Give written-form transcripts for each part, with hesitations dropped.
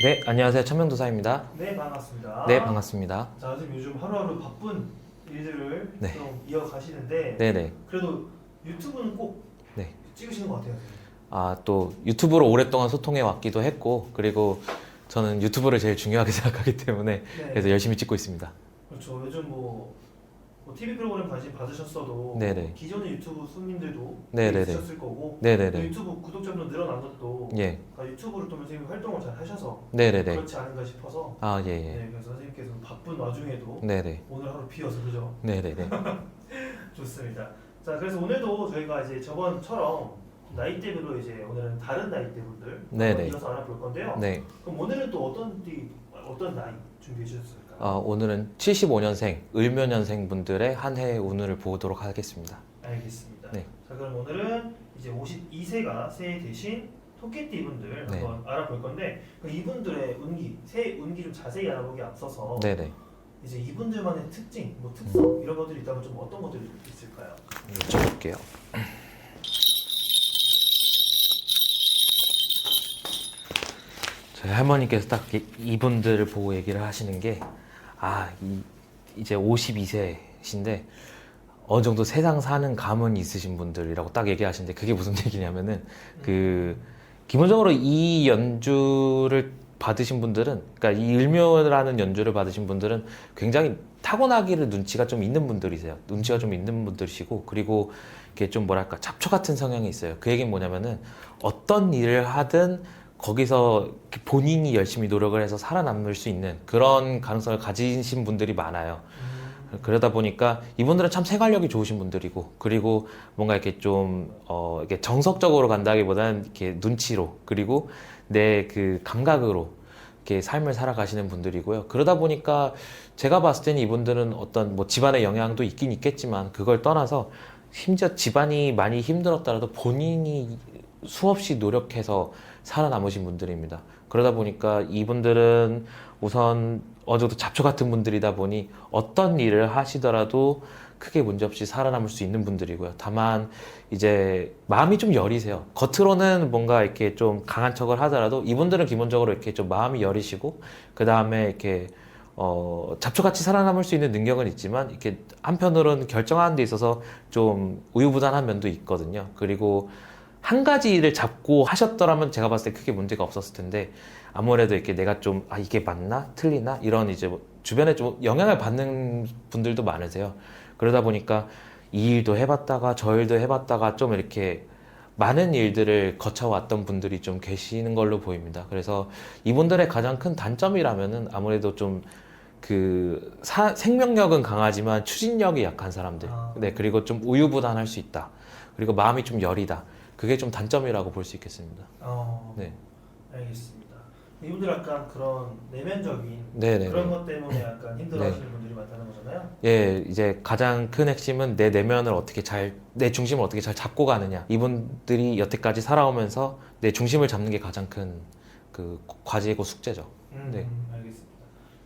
네, 안녕하세요. 천명도사입니다. 네, 반갑습니다. 네, 반갑습니다. 자, 지금 요즘 하루하루 바쁜 일들을 네. 좀 이어가시는데 네네. 그래도 유튜브는 꼭 네. 찍으시는 것 같아요. 아, 또 유튜브로 오랫동안 소통해 왔기도 했고, 그리고 저는 유튜브를 제일 중요하게 생각하기 때문에 네, 그래서 열심히 찍고 있습니다. 그렇죠. 요즘 뭐 TV 프로그램 관심 받으셨어도 네네. 기존의 유튜브 손님들도 네네네. 있으셨을 거고 또 네네네. 유튜브 구독자도 늘어난 것도 예. 유튜브를 통해서 선생님이 활동을 잘 하셔서 네네네. 그렇지 않은가 싶어서 아, 예, 예. 네, 그래서 선생님께서 바쁜 와중에도 네네. 오늘 하루 비어서 그죠? 네네네. 좋습니다. 자, 그래서 오늘도 저희가 이제 저번처럼 나이대별로 이제 오늘은 다른 나이대분들 네네. 이어서 알아볼 건데요. 네. 그럼 오늘은 또 어떤 나이 준비해 주셨을까요? 오늘은 75년생, 을묘년생 분들의 한 해의 운을 보도록 하겠습니다. 알겠습니다. 네. 자, 그럼 오늘은 이제 52세가 새해 대신 토끼띠 분들 네. 한번 알아볼 건데 이분들의 운기, 새해 운기 좀 자세히 알아보기 앞서서 네네. 이제 이분들만의 특징, 뭐 특성 이런 것들이 있다면 좀 어떤 것들이 있을까요? 여쭤볼게요. 저희 할머니께서 딱 이분들을 보고 얘기를 하시는 게, 이제 52세신데 어느 정도 세상 사는 감은 있으신 분들이라고 딱 얘기하시는데, 그게 무슨 얘기냐면은 기본적으로 이 연주를 받으신 분들은, 그러니까 이 일묘라는 연주를 받으신 분들은 굉장히 타고나기를 눈치가 좀 있는 분들이세요. 눈치가 좀 있는 분들이시고, 그리고 이게 좀 뭐랄까 잡초 같은 성향이 있어요. 그 얘기는 뭐냐면은 어떤 일을 하든 거기서 본인이 열심히 노력을 해서 살아남을 수 있는 그런 가능성을 가지신 분들이 많아요. 그러다 보니까 이분들은 참 생활력이 좋으신 분들이고, 그리고 뭔가 이렇게 좀 이렇게 정석적으로 간다기보다는 이렇게 눈치로, 그리고 내 그 감각으로 이렇게 삶을 살아가시는 분들이고요. 그러다 보니까 제가 봤을 때는 이분들은 어떤 뭐 집안의 영향도 있긴 있겠지만, 그걸 떠나서 심지어 집안이 많이 힘들었더라도 본인이 수없이 노력해서 살아남으신 분들입니다. 그러다 보니까 이분들은 우선 어느 정도 잡초 같은 분들이다 보니 어떤 일을 하시더라도 크게 문제없이 살아남을 수 있는 분들이고요. 다만 이제 마음이 좀 여리세요. 겉으로는 뭔가 이렇게 좀 강한 척을 하더라도 이분들은 기본적으로 이렇게 좀 마음이 여리시고, 그 다음에 이렇게 잡초같이 살아남을 수 있는 능력은 있지만, 이렇게 한편으로는 결정하는 데 있어서 좀 우유부단한 면도 있거든요. 그리고 한 가지 일을 잡고 하셨더라면 제가 봤을 때 크게 문제가 없었을 텐데, 아무래도 이렇게 내가 좀 이게 맞나 틀리나 이런 이제 뭐 주변에 좀 영향을 받는 분들도 많으세요. 그러다 보니까 이 일도 해봤다가 저 일도 해봤다가 좀 이렇게 많은 일들을 거쳐왔던 분들이 좀 계시는 걸로 보입니다. 그래서 이분들의 가장 큰 단점이라면은 아무래도 좀 생명력은 강하지만 추진력이 약한 사람들. 네, 그리고 좀 우유부단할 수 있다. 그리고 마음이 좀 여리다. 그게 좀 단점이라고 볼 수 있겠습니다. 네. 알겠습니다. 이분들 약간 그런 내면적인 네네. 그런 것 때문에 약간 힘들어하시는 분들이 많다는 거잖아요. 예, 이제 가장 큰 핵심은 내 내면을 내 중심을 어떻게 잘 잡고 가느냐. 이분들이 여태까지 살아오면서 내 중심을 잡는 게 가장 큰 그 과제고 숙제죠. 네. 알겠습니다.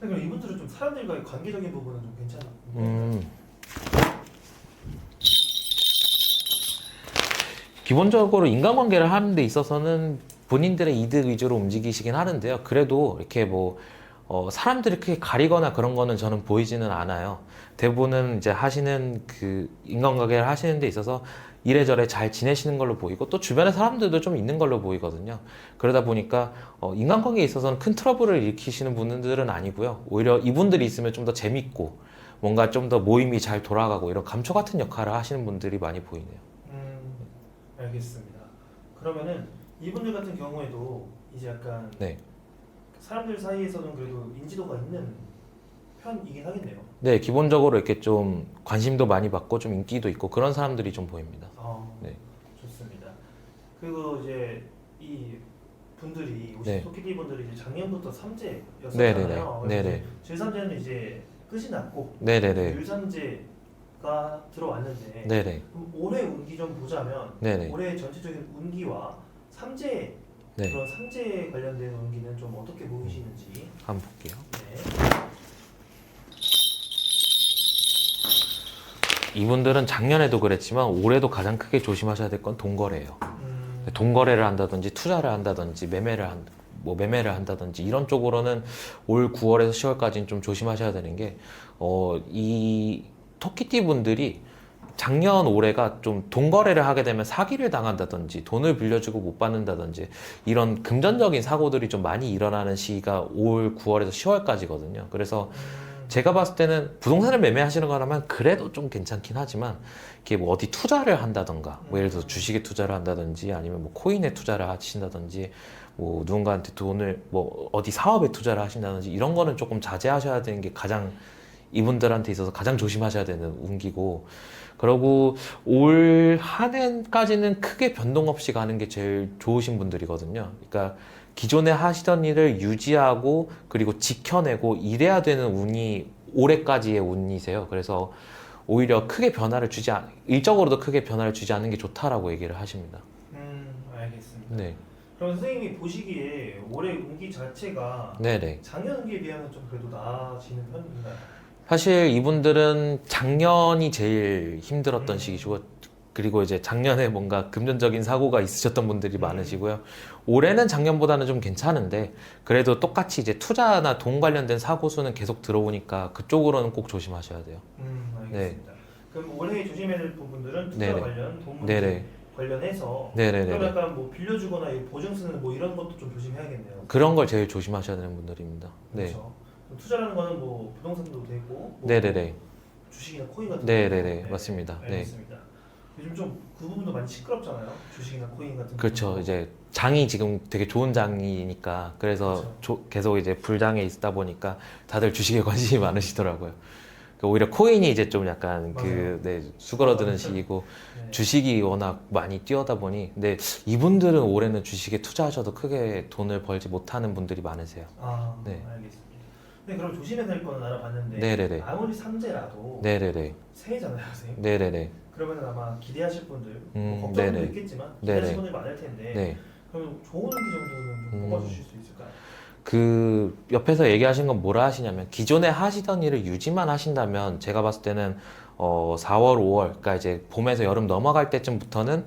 그럼 이분들은 좀 사람들과의 관계적인 부분은 좀 괜찮아요? 기본적으로 인간관계를 하는 데 있어서는 본인들의 이득 위주로 움직이시긴 하는데요. 그래도 이렇게 사람들이 크게 가리거나 그런 거는 저는 보이지는 않아요. 대부분은 이제 하시는 인간관계를 하시는 데 있어서 이래저래 잘 지내시는 걸로 보이고, 또 주변에 사람들도 좀 있는 걸로 보이거든요. 그러다 보니까 인간관계에 있어서는 큰 트러블을 일으키시는 분들은 아니고요. 오히려 이분들이 있으면 좀 더 재밌고 뭔가 좀 더 모임이 잘 돌아가고 이런 감초 같은 역할을 하시는 분들이 많이 보이네요. 알겠습니다. 그러면은 이분들 같은 경우에도 이제 약간 네. 사람들 사이에서는 그래도 인지도가 있는 편이긴 하겠네요. 네, 기본적으로 이렇게 좀 관심도 많이 받고 좀 인기도 있고 그런 사람들이 좀 보입니다. 네. 좋습니다. 그리고 이제 이 분들이 네. 토끼띠 분들이 이제 작년부터 삼재였었잖아요. 네네네. 제3재는 이제 끝이 났고 네네네. 율삼재가 들어왔는데 네네. 그럼 올해 운기 좀 보자면 네네. 올해 전체적인 운기와 삼재 네. 그런 삼재 관련된 운기는 좀 어떻게 보이시는지 한번 볼게요. 네. 이분들은 작년에도 그랬지만 올해도 가장 크게 조심하셔야 될 건 돈거래예요. 돈거래를 한다든지 투자를 한다든지 뭐 매매를 한다든지 이런 쪽으로는 올 9월에서 10월까지는 좀 조심하셔야 되는 게, 이 토끼띠 분들이 작년 올해가 좀 돈 거래를 하게 되면 사기를 당한다든지 돈을 빌려주고 못 받는다든지 이런 금전적인 사고들이 좀 많이 일어나는 시기가 올 9월에서 10월까지거든요. 그래서 제가 봤을 때는 부동산을 매매하시는 거라면 그래도 좀 괜찮긴 하지만, 이게 뭐 어디 투자를 한다던가, 뭐 예를 들어서 주식에 투자를 한다든지 아니면 뭐 코인에 투자를 하신다든지 뭐 누군가한테 돈을 뭐 어디 사업에 투자를 하신다든지 이런 거는 조금 자제하셔야 되는 게 가장 이분들한테 있어서 가장 조심하셔야 되는 운기고, 그리고 올 한 해까지는 크게 변동 없이 가는 게 제일 좋으신 분들이거든요. 그러니까 기존에 하시던 일을 유지하고 그리고 지켜내고 이래야 되는 운이 올해까지의 운이세요. 그래서 오히려 크게 변화를 일적으로도 크게 변화를 주지 않는 게 좋다라고 얘기를 하십니다. 알겠습니다. 네. 그럼 선생님이 보시기에 올해 운기 자체가 네네. 작년 운기에 비하면 좀 그래도 나아지는 편인가요? 사실 이분들은 작년이 제일 힘들었던 시기시고, 그리고 이제 작년에 뭔가 금전적인 사고가 있으셨던 분들이 많으시고요. 올해는 작년보다는 좀 괜찮은데 그래도 똑같이 이제 투자나 돈 관련된 사고 수는 계속 들어오니까 그쪽으로는 꼭 조심하셔야 돼요. 알겠습니다. 그럼 올해 조심해야 될 부분들은 투자 네네. 관련, 돈 문제 네네. 관련해서 네네네. 그럼 약간 뭐 빌려주거나 이 보증 쓰는 뭐 이런 것도 좀 조심해야겠네요. 그런 걸 제일 조심하셔야 되는 분들입니다. 네. 그렇죠. 그럼 투자라는 거는 뭐 부동산도 되고 뭐 네네네. 주식이나 코인 같은 네네네. 거. 맞습니다. 네. 알겠습니다. 요즘 좀 그 부분도 많이 시끄럽잖아요. 주식이나 코인 같은 그렇죠. 부분도. 이제 장이 지금 되게 좋은 장이니까 그래서 그렇죠. 계속 이제 불장에 있다 보니까 다들 주식에 관심이 많으시더라고요. 그러니까 오히려 코인이 이제 좀 약간 맞아요. 수그러드는 시기고, 네. 주식이 워낙 많이 뛰어다 보니, 근데 이분들은 올해는 주식에 투자하셔도 크게 돈을 벌지 못하는 분들이 많으세요. 네. 알겠습니다. 네, 그럼 조심해야 될 거는 알아봤는데 네네네. 아무리 삼재라도 선생님. 새해잖아요, 선생님. 네네네. 그러면 아마 기대하실 분들, 음, 뭐 걱정도 네네. 있겠지만 네네. 기대하실 분들 많을 텐데 네. 그럼 좋은 운기 정도는 좀 뽑아주실 수 있을까요? 그 옆에서 얘기하신 건 뭐라 하시냐면, 기존에 하시던 일을 유지만 하신다면 제가 봤을 때는 4월, 5월, 그러니까 이제 봄에서 여름 넘어갈 때쯤부터는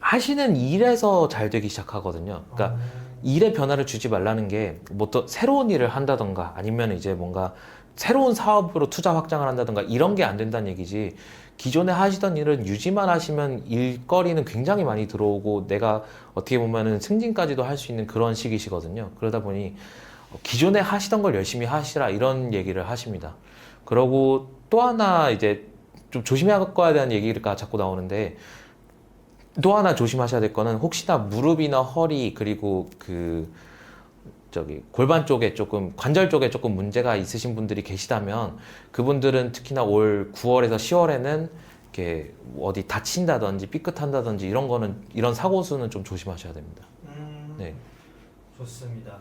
하시는 일에서 잘 되기 시작하거든요. 그러니까 일에 변화를 주지 말라는 게 뭐 또 새로운 일을 한다던가 아니면 이제 뭔가 새로운 사업으로 투자 확장을 한다던가 이런 게 안 된다는 얘기지, 기존에 하시던 일은 유지만 하시면 일거리는 굉장히 많이 들어오고 내가 어떻게 보면은 승진까지도 할 수 있는 그런 시기시거든요. 그러다 보니 기존에 하시던 걸 열심히 하시라 이런 얘기를 하십니다. 그러고 또 하나 이제 좀 조심해야 되는 얘기가 자꾸 나오는데, 또 하나 조심하셔야 될 거는 혹시나 무릎이나 허리 그리고 골반 쪽에 조금 관절 쪽에 조금 문제가 있으신 분들이 계시다면 그분들은 특히나 올 9월에서 10월에는 이렇게 어디 다친다든지 삐끗한다든지 이런 사고 수는 좀 조심하셔야 됩니다. 네. 좋습니다.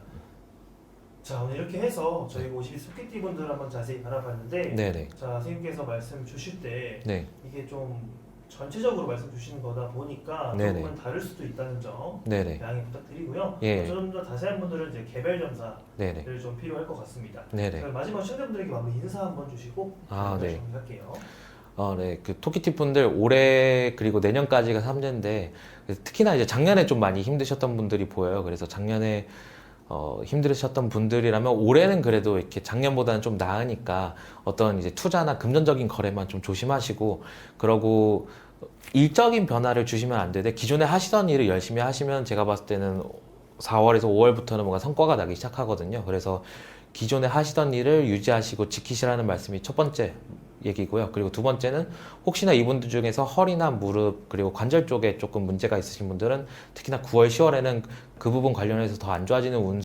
자, 오늘 이렇게 해서 저희 52 소개팅 분들 한번 자세히 알아봤는데 네네. 자, 선생님께서 말씀 주실 때 네. 이게 좀 전체적으로 말씀 주시는 거다 보니까 네네. 조금은 다를 수도 있다는 점 네네. 양해 부탁드리고요. 예. 좀 더 자세한 분들은 이제 개별 점사를 네네. 좀 필요할 것 같습니다. 네네. 그럼 마지막 시청자분들에게 마무리 인사 한번 주시고 네. 정리할게요. 네. 그 토끼티 분들 올해 그리고 내년까지가 3제인데 특히나 이제 작년에 좀 많이 힘드셨던 분들이 보여요. 그래서 작년에 힘들으셨던 분들이라면 올해는 그래도 이렇게 작년보다는 좀 나으니까 어떤 이제 투자나 금전적인 거래만 좀 조심하시고, 그러고 일적인 변화를 주시면 안 되되 기존에 하시던 일을 열심히 하시면 제가 봤을 때는 4월에서 5월부터는 뭔가 성과가 나기 시작하거든요. 그래서 기존에 하시던 일을 유지하시고 지키시라는 말씀이 첫 번째 얘기고요. 그리고 두 번째는 혹시나 이분들 중에서 허리나 무릎 그리고 관절 쪽에 조금 문제가 있으신 분들은 특히나 9월, 10월에는 그 부분 관련해서 더 안 좋아지는 운